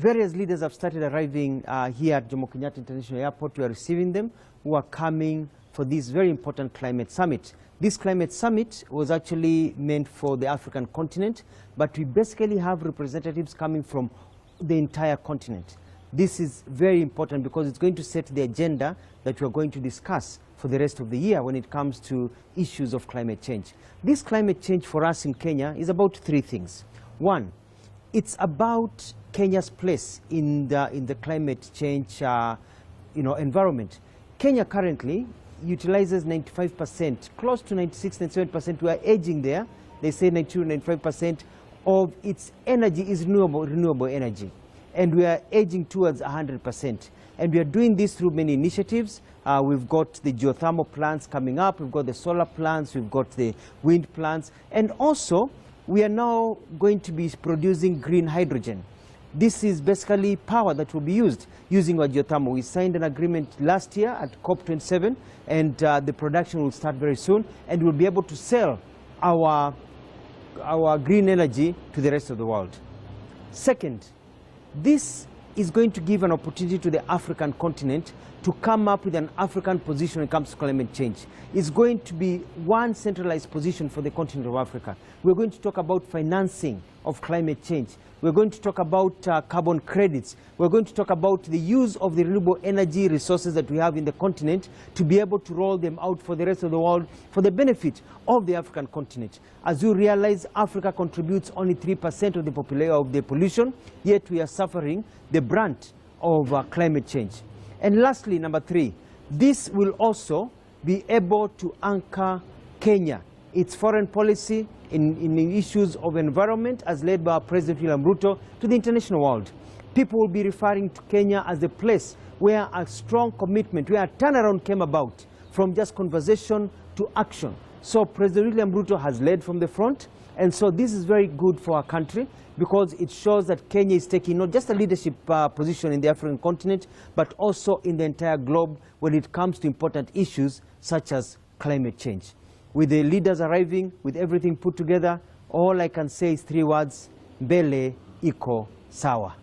Various leaders have started arriving here at Jomo Kenyatta International Airport. We are receiving them who are coming for this very important climate summit. This climate summit was actually meant for the African continent, but we basically have representatives coming from the entire continent. This is very important because it's going to set the agenda that we are going to discuss for the rest of the year when it comes to issues of climate change. This climate change for us in Kenya is about three things. One, it's about Kenya's place in the climate change environment. Kenya currently utilizes 95%, close to 96, 97%. We are aging there. They say 92, 95% of its energy is renewable energy. And we are aging towards 100%. And we are doing this through many initiatives. We've got the geothermal plants coming up. We've got the solar plants. We've got the wind plants. And also, we are now going to be producing green hydrogen. This is basically power that will be used using our geothermal. We signed an agreement last year at COP27, and the production will start very soon, and we'll be able to sell our green energy to the rest of the world. Second, this is going to give an opportunity to the African continent to come up with an African position when it comes to climate change. It's going to be one centralized position for the continent of Africa. We're going to talk about financing of climate change. We're going to talk about carbon credits. We're going to talk about the use of the renewable energy resources that we have in the continent to be able to roll them out for the rest of the world for the benefit of the African continent. As you realize, Africa contributes only 3% of the population of the pollution, yet we are suffering the brunt of climate change. And lastly, number three, this will also be able to anchor Kenya, its foreign policy in issues of environment as led by President William Ruto to the international world. People will be referring to Kenya as a place where a strong commitment, where a turnaround came about from just conversation to action. So President William Ruto has led from the front, and so this is very good for our country because it shows that Kenya is taking not just a leadership position in the African continent, but also in the entire globe when it comes to important issues such as climate change. With the leaders arriving, with everything put together, all I can say is three words: Mbele iko sawa.